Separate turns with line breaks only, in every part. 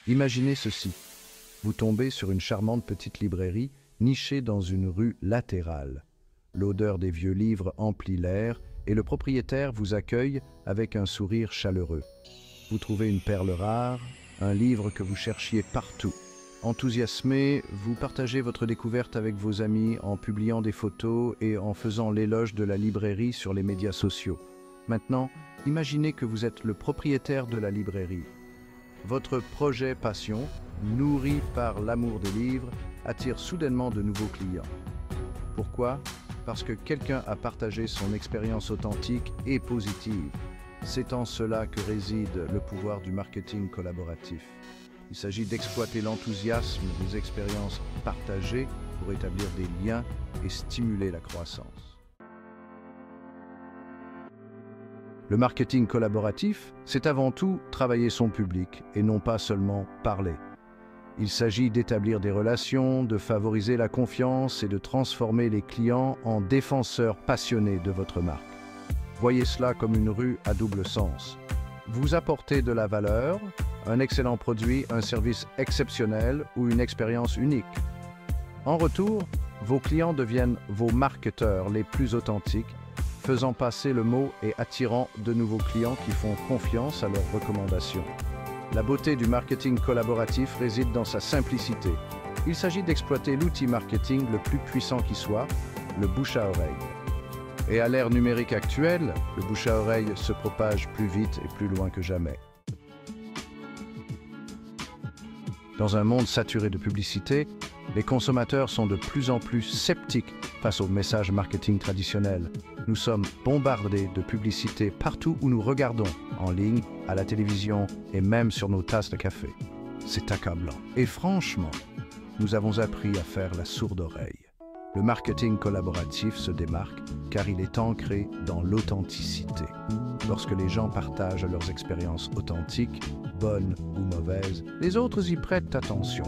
Imaginez ceci. Vous tombez sur une charmante petite librairie nichée dans une rue latérale. L'odeur des vieux livres emplit l'air et le propriétaire vous accueille avec un sourire chaleureux. Vous trouvez une perle rare, un livre que vous cherchiez partout. Enthousiasmé, vous partagez votre découverte avec vos amis en publiant des photos et en faisant l'éloge de la librairie sur les médias sociaux. Maintenant, imaginez que vous êtes le propriétaire de la librairie. Votre projet passion, nourri par l'amour des livres, attire soudainement de nouveaux clients. Pourquoi? Parce que quelqu'un a partagé son expérience authentique et positive. C'est en cela que réside le pouvoir du marketing collaboratif. Il s'agit d'exploiter l'enthousiasme des expériences partagées pour établir des liens et stimuler la croissance. Le marketing collaboratif, c'est avant tout travailler son public et non pas seulement parler. Il s'agit d'établir des relations, de favoriser la confiance et de transformer les clients en défenseurs passionnés de votre marque. Voyez cela comme une rue à double sens. Vous apportez de la valeur, un excellent produit, un service exceptionnel ou une expérience unique. En retour, vos clients deviennent vos marketeurs les plus authentiques, faisant passer le mot et attirant de nouveaux clients qui font confiance à leurs recommandations. La beauté du marketing collaboratif réside dans sa simplicité. Il s'agit d'exploiter l'outil marketing le plus puissant qui soit, le bouche à oreille. Et à l'ère numérique actuelle, le bouche à oreille se propage plus vite et plus loin que jamais. Dans un monde saturé de publicité, les consommateurs sont de plus en plus sceptiques face au message marketing traditionnel. Nous sommes bombardés de publicité partout où nous regardons, en ligne, à la télévision et même sur nos tasses de café. C'est accablant. Et franchement, nous avons appris à faire la sourde oreille. Le marketing collaboratif se démarque car il est ancré dans l'authenticité. Lorsque les gens partagent leurs expériences authentiques, bonnes ou mauvaises, les autres y prêtent attention.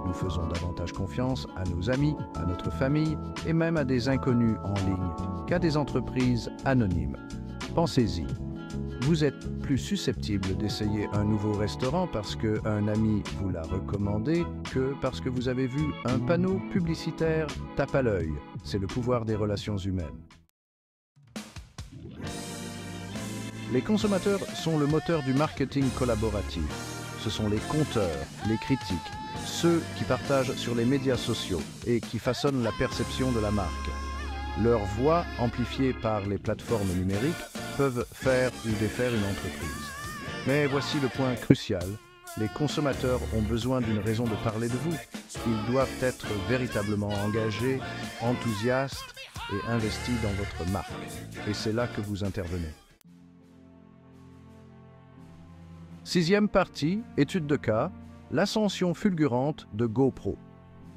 Nous faisons davantage confiance à nos amis, à notre famille et même à des inconnus en ligne qu'à des entreprises anonymes. Pensez-y. Vous êtes plus susceptible d'essayer un nouveau restaurant parce qu'un ami vous l'a recommandé que parce que vous avez vu un panneau publicitaire tape à l'œil. C'est le pouvoir des relations humaines. Les consommateurs sont le moteur du marketing collaboratif. Ce sont les compteurs, les critiques, ceux qui partagent sur les médias sociaux et qui façonnent la perception de la marque. Leur voix, amplifiée par les plateformes numériques, peuvent faire ou défaire une entreprise. Mais voici le point crucial. Les consommateurs ont besoin d'une raison de parler de vous. Ils doivent être véritablement engagés, enthousiastes et investis dans votre marque. Et c'est là que vous intervenez. Sixième partie, étude de cas, l'ascension fulgurante de GoPro.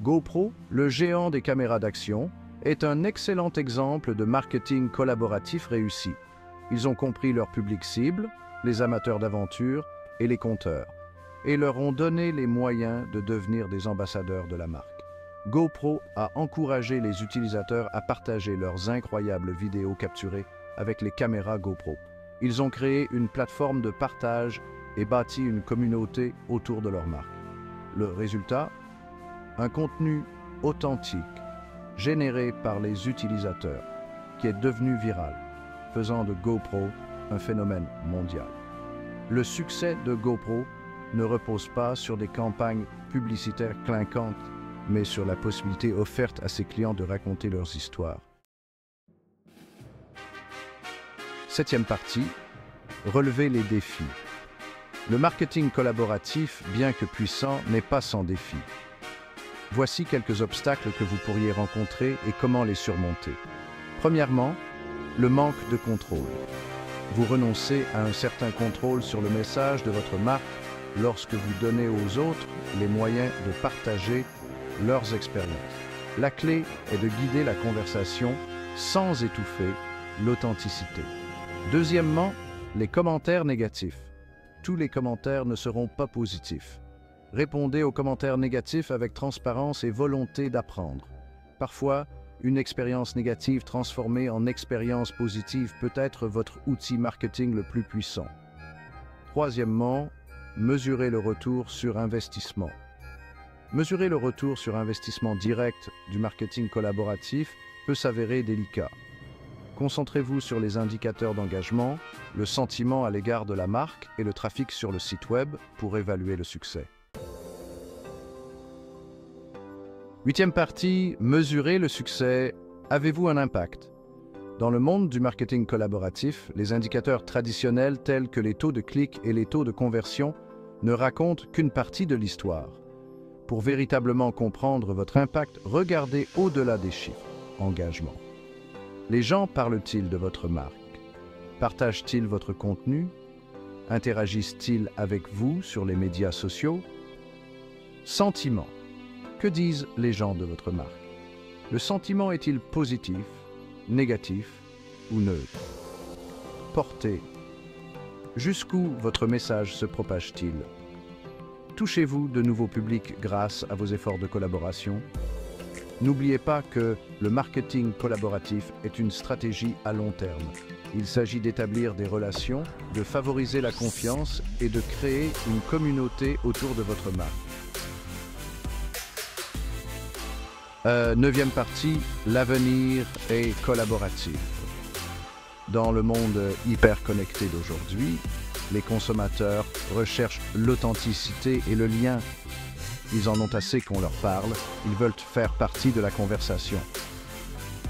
GoPro, le géant des caméras d'action, est un excellent exemple de marketing collaboratif réussi. Ils ont compris leur public cible, les amateurs d'aventure et les conteurs, et leur ont donné les moyens de devenir des ambassadeurs de la marque. GoPro a encouragé les utilisateurs à partager leurs incroyables vidéos capturées avec les caméras GoPro. Ils ont créé une plateforme de partage et bâti une communauté autour de leur marque. Le résultat? Un contenu authentique, généré par les utilisateurs, qui est devenu viral, faisant de GoPro un phénomène mondial. Le succès de GoPro ne repose pas sur des campagnes publicitaires clinquantes, mais sur la possibilité offerte à ses clients de raconter leurs histoires. Septième partie, relever les défis. Le marketing collaboratif, bien que puissant, n'est pas sans défis. Voici quelques obstacles que vous pourriez rencontrer et comment les surmonter. Premièrement, le manque de contrôle. Vous renoncez à un certain contrôle sur le message de votre marque lorsque vous donnez aux autres les moyens de partager leurs expériences. La clé est de guider la conversation sans étouffer l'authenticité. Deuxièmement, les commentaires négatifs. Tous les commentaires ne seront pas positifs. Répondez aux commentaires négatifs avec transparence et volonté d'apprendre. Parfois, une expérience négative transformée en expérience positive peut être votre outil marketing le plus puissant. Troisièmement, mesurer le retour sur investissement. Mesurer le retour sur investissement direct du marketing collaboratif peut s'avérer délicat. Concentrez-vous sur les indicateurs d'engagement, le sentiment à l'égard de la marque et le trafic sur le site web pour évaluer le succès. Huitième partie, mesurer le succès. Avez-vous un impact? Dans le monde du marketing collaboratif, les indicateurs traditionnels tels que les taux de clics et les taux de conversion ne racontent qu'une partie de l'histoire. Pour véritablement comprendre votre impact, regardez au-delà des chiffres. Engagement. Les gens parlent-ils de votre marque? Partagent-ils votre contenu? Interagissent-ils avec vous sur les médias sociaux? Sentiment. Que disent les gens de votre marque? Le sentiment est-il positif, négatif ou neutre? Portée. Jusqu'où votre message se propage-t-il? Touchez-vous de nouveaux publics grâce à vos efforts de collaboration? N'oubliez pas que le marketing collaboratif est une stratégie à long terme. Il s'agit d'établir des relations, de favoriser la confiance et de créer une communauté autour de votre marque. Neuvième partie, l'avenir est collaboratif. Dans le monde hyper connecté d'aujourd'hui, les consommateurs recherchent l'authenticité et le lien. Ils en ont assez qu'on leur parle, ils veulent faire partie de la conversation.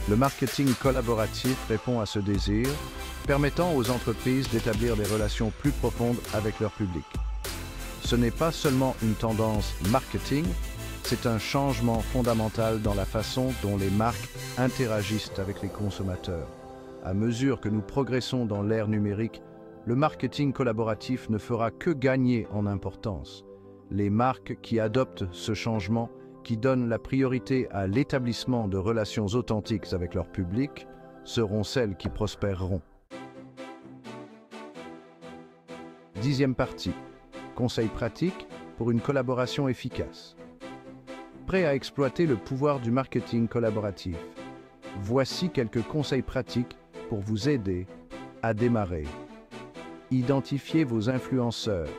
Le marketing collaboratif répond à ce désir, permettant aux entreprises d'établir des relations plus profondes avec leur public. Ce n'est pas seulement une tendance marketing, c'est un changement fondamental dans la façon dont les marques interagissent avec les consommateurs. À mesure que nous progressons dans l'ère numérique, le marketing collaboratif ne fera que gagner en importance. Les marques qui adoptent ce changement, qui donnent la priorité à l'établissement de relations authentiques avec leur public, seront celles qui prospéreront. Dixième partie. Conseils pratiques pour une collaboration efficace. Prêt à exploiter le pouvoir du marketing collaboratif? Voici quelques conseils pratiques pour vous aider à démarrer. Identifiez vos influenceurs.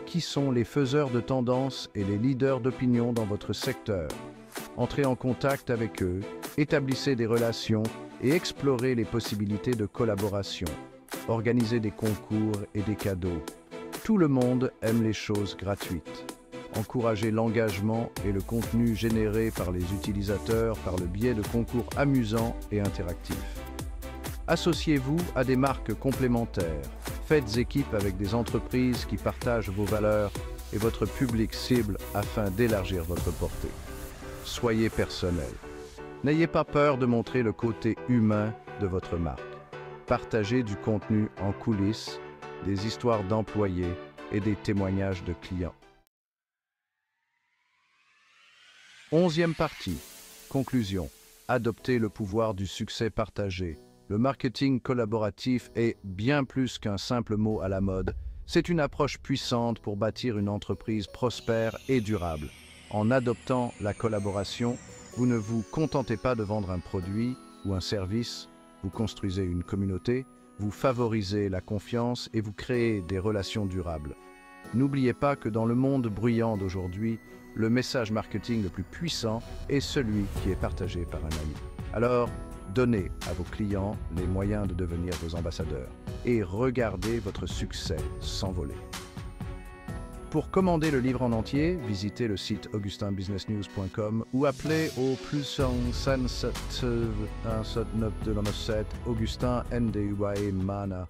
Qui sont les faiseurs de tendance et les leaders d'opinion dans votre secteur? Entrez en contact avec eux, établissez des relations et explorez les possibilités de collaboration. Organisez des concours et des cadeaux. Tout le monde aime les choses gratuites. Encouragez l'engagement et le contenu généré par les utilisateurs par le biais de concours amusants et interactifs. Associez-vous à des marques complémentaires. Faites équipe avec des entreprises qui partagent vos valeurs et votre public cible afin d'élargir votre portée. Soyez personnel. N'ayez pas peur de montrer le côté humain de votre marque. Partagez du contenu en coulisses, des histoires d'employés et des témoignages de clients. Onzième partie. Conclusion. Adoptez le pouvoir du succès partagé. Le marketing collaboratif est bien plus qu'un simple mot à la mode. C'est une approche puissante pour bâtir une entreprise prospère et durable. En adoptant la collaboration, vous ne vous contentez pas de vendre un produit ou un service, vous construisez une communauté, vous favorisez la confiance et vous créez des relations durables. N'oubliez pas que dans le monde bruyant d'aujourd'hui, le message marketing le plus puissant est celui qui est partagé par un ami. Alors, donnez à vos clients les moyens de devenir vos ambassadeurs et regardez votre succès s'envoler. Pour commander le livre en entier, visitez le site augustinbusinessnews.com ou appelez au +1 Augustin NDY Mana.